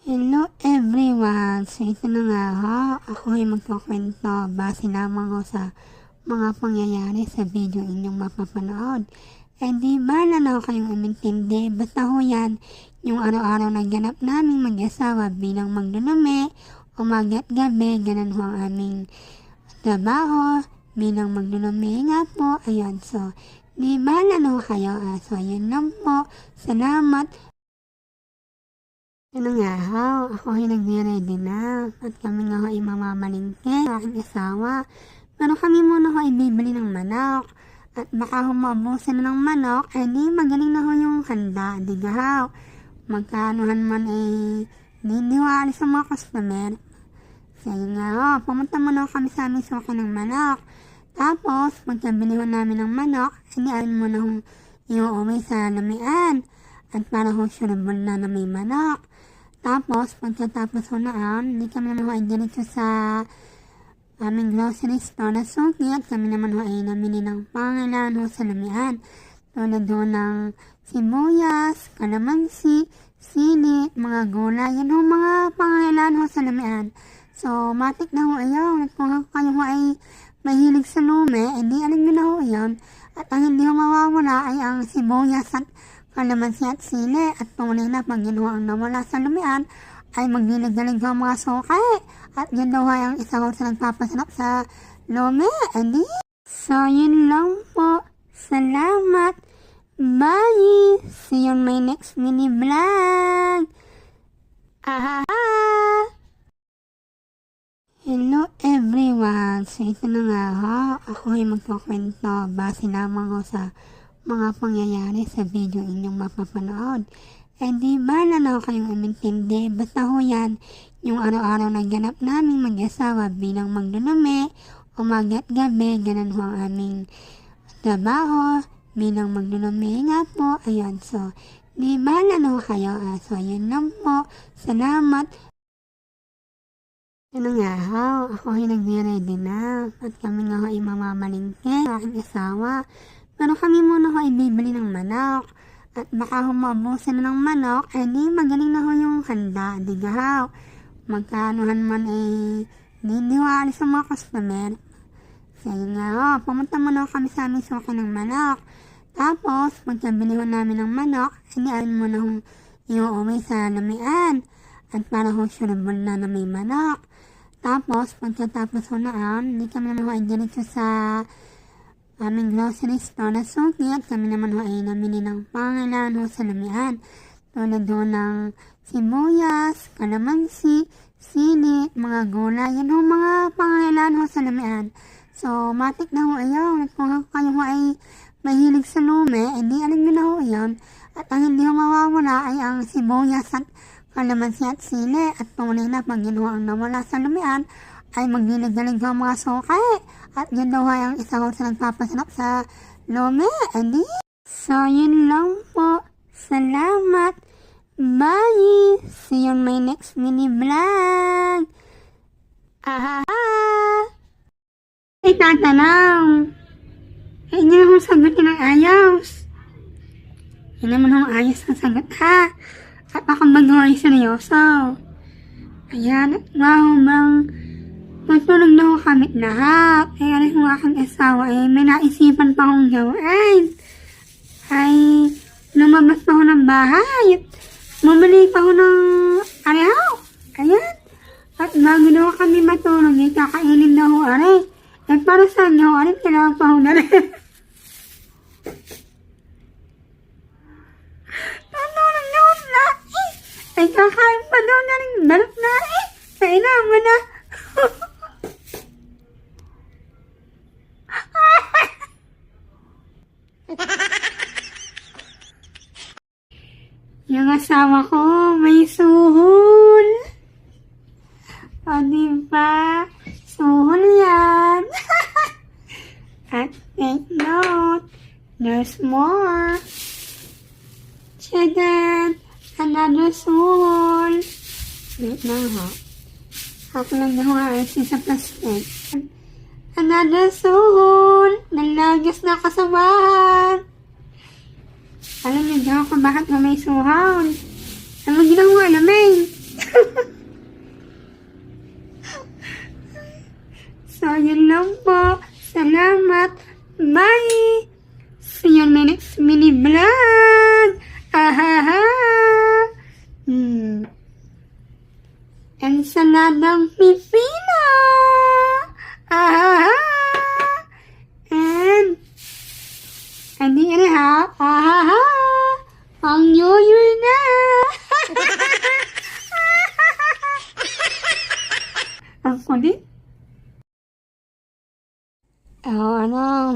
Hello everyone! So ito na nga ho, ako ay magkukwento base lamang ho sa mga pangyayari sa video inyong mapapanood. Eh di ba na kayong umintindi, basta ho yan yung araw-araw na ganap naming mag-asawa bilang magdunumi, umaga at gabi, ganun ho ang aming trabaho bilang magdunumi nga po. Ayun, so di ba na kayo? So yun lang po, salamat. Ano nga ho, ako ay nagre-ready na at kami nga ho ay mamamalingke sa aking asawa. Pero kami muna ho ay bibili ng manok at baka ho maubusan na ng manok, eh di magaling na ho yung handa, di ga ho. Magkaanuhan man eh, di ho alis sa mga customer. So yun nga ho, pumunta muna ho kami sa aming suki ng manok. Tapos, pagkabili ho namin ng manok, eh di alin muna ho iuwi sa lamian. At para ho surable na may manok. Tapos, pagkatapos ho naan, hindi kami naman ho ay diretso sa aming grocery store na suki at kami naman ho ay namili ng pangailangan ho sa lamian. Tulad ho ng sibuyas, kalamansi, sili, mga gulay, yan ho mga pangailangan ho sa lamian. So, matik na ho ayaw. At kung kayo ho ay mahilig sa lume, edi alam nyo na ho yun. At ang hindi ho mawawala ay ang sibuyas at kalamansi at sili. At tunay na pag yun ho ang nawala sa lumian, ay maglilig-galig ho ang mga sukay. At yun daw ay ang isa ho sa nagpapasarap sa lume. Edi, so yun lang po. Salamat. Bye! See you on my next mini vlog. Ah! Hello everyone! So ito na nga ho, ako ay magkukwento base lamang ho sa mga pangyayari sa video inyong mapapanood. Eh di ba na kayong umintindi, basta ho yan yung araw-araw na ganap naming mag-asawa bilang magdunumi, umaga at gabi, ganun ho ang aming trabaho bilang magdunumi nga po. Ayun, so di ba na kayo? So yun lang po, salamat. Ano nga ho, ako ay nagre-ready na at kami nga ho ay mamamalingke sa aking asawa. Pero kami muna ho ay bibili ng manok at baka ho maubusan na ng manok, eh di magaling na ho yung handa, di ga ho. Magkaanuhan man eh, di ho alis sa mga customer. So yun nga ho, pumunta muna ho kami sa aming suki ng manok. Tapos, pagkabili ho namin ng manok, eh di alin muna ho iuwi sa lamian. At para ho surable na may manok. Tapos, pagkatapos ho naan, hindi kami naman ho ay diretso sa aming grocery store na suki at kami naman ho ay namili ng pangailangan ho sa lamian. Tulad ho ng sibuyas, kalamansi, sili, mga gulay, yan ho mga pangailangan ho sa lamian. So, matik na ho ayaw. At kung kayo ho ay mahilig sa lume, edi alam nyo na ho yun. At ang hindi ho mawawala ay ang sibuyas at kalamansi at sili. At tunay na pag yun ho ang nawala sa lumian, ay maglilig-galig ho ang mga sukay. At yun daw ay ang isa ho sa nagpapasarap sa lume. Edi, so yun lang po. Salamat. Bye! See you on my next mini vlog. Ah! Ay, tatanong. Eh, hindi naman sagutin ng ayos. Hindi naman akong ayos ang sagot ha. At ako bago ay seryoso. Ayan, wow, bang matulog na ako kamit lahat. Eh, alis mo aking asawa, eh, may naisipan pa akong gawin. Ay, lumabas pa ako ng bahay. Bumili pa ako ng arihaw. Ayan. At bago na kami matulog, eh, kakainin na ako, aray. Eh, para saan niyo, aray, kailangan pa ako na rin. Natulog na ako na, eh. Ay, kakain pa daw na rin, balot na, eh. Kailangan mo na. Yung asawa ko, may suhol. O, diba? Suhol yan. At take note, there's more. Chedan, another suhol. Wait lang ho. Ako lang na ayos sa plastic. Another suhol. Nalagas na kasabahan. Alam niyo daw kung bakit may suhol. Ano ginawa namin? ensaladang pipino. Ahaha! And ini ha, ahaha! Ang yoyoy na! Ang kulit.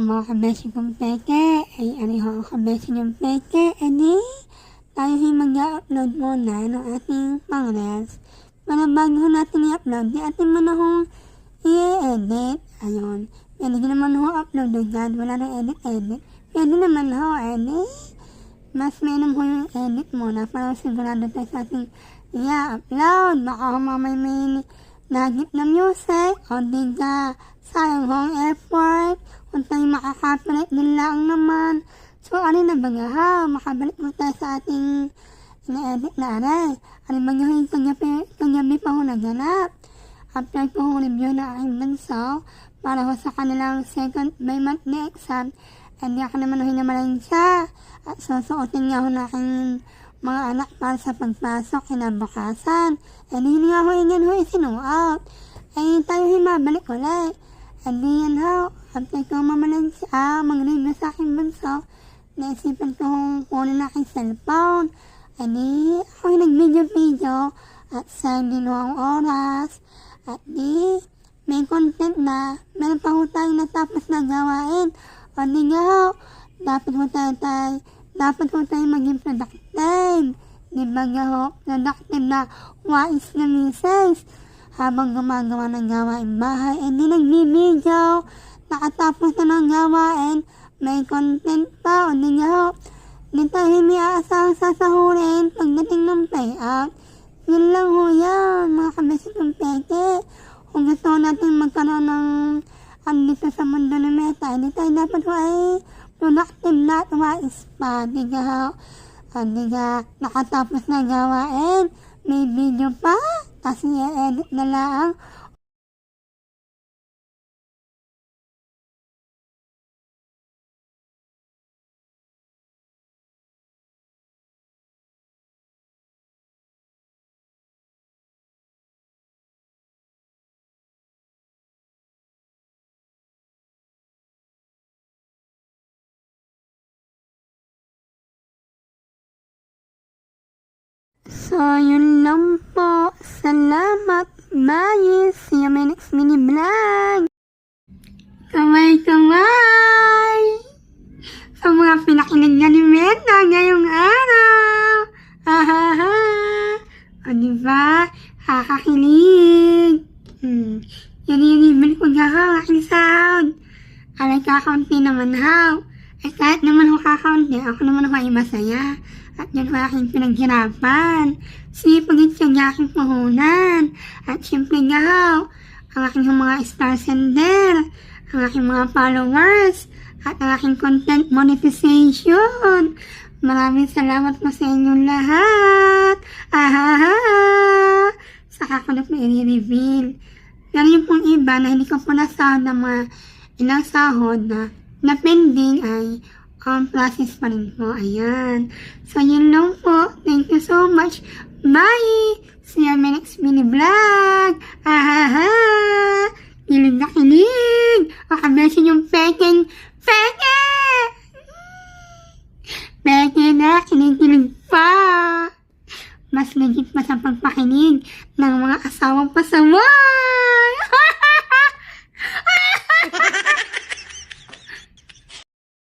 Mga kabeshi kong peke, ay ho ang kabeshi ng peke, tayo mag-upload muna ng ating pang-reels. Para bago natin i-upload, di atin muna hong i-edit. Ayun. Pwede naman ho upload agad, wala na edit. Pwede naman ho edit. Mas menom ho yung edit muna para sigurado tayo sa ating i-upload. Baka mamay may nagit na music o di ka sayang hong effort kung tayo makaka-copyright din lang naman. So, na baga ha? Makabalik mo tayo sa ating ina-edit na aray. Baga ho yung kagabi pa ho naganap. After ko ho review na aking banso para ho sa kanilang second by monthly exam, hindi ako naman ho hinamalayin siya. At susuotin nga ho na aking mga anak para sa pagpasok kinabukasan. Hindi nga ho yan ho isinuot. Ay tayo himabalik ulit. Hindi yan ho. After ko mamalayin siya, mag-review sa aking banso, naisipan ko kung kunin na aking cellphone. Hindi ako nag-video at sendin ho ang oras. At may content na, meron pa ho tayong natapos na gawain. O di nga ho, dapat ho tayo maging productive. Di ba nga ho, productive na wais na misis. Habang gumagawa ng gawain bahay, hindi nagbibideo, nakatapos na ng gawain, may content pa. O di nga ho, di tayo iniaasahang sasahurin pagdating ng payout. Yun lang ho yan, mga kabeshi kong peke. Kung gusto natin magkaroon ng dito sa mundo ng meta, hindi tayo dapat ho ay productive na at wais pa. Di ka ho, di ka nakatapos na gawain, may video pa, kasi i-edit na lang. So, yun lang po. Salamat. Bye. See you my next mini vlog. Kamay! Sa mga pinakinig nga ni Meta ngayong araw. Ahaha. O diba? Kakakilig. Yan ko nga ha, aking sound. Alay kakaunti naman ha. Ay kahit naman ho kakaunti, ako naman ho ay masaya. At yun ho aking pinaghirapan. Sipagin siya ng aking puhunan. At syempre nga ho, ang aking mga star sender, ang aking mga followers, at ang aking content monetization. Maraming salamat po sa inyong lahat. Ahaha! Saka ko na po i-reveal. Pero yung pong iba na hindi ko po nasahod ng mga ilang sahod na pending ay process pa rin po. Ayan. So, yun lang po. Thank you so much. Bye! See you in my next mini vlog. Ahaha! Kilig na kilig! O kabesin yung peke! Peke na, kilig pa! Mas legit pa sa pagpakinig ng mga asawang pasaway!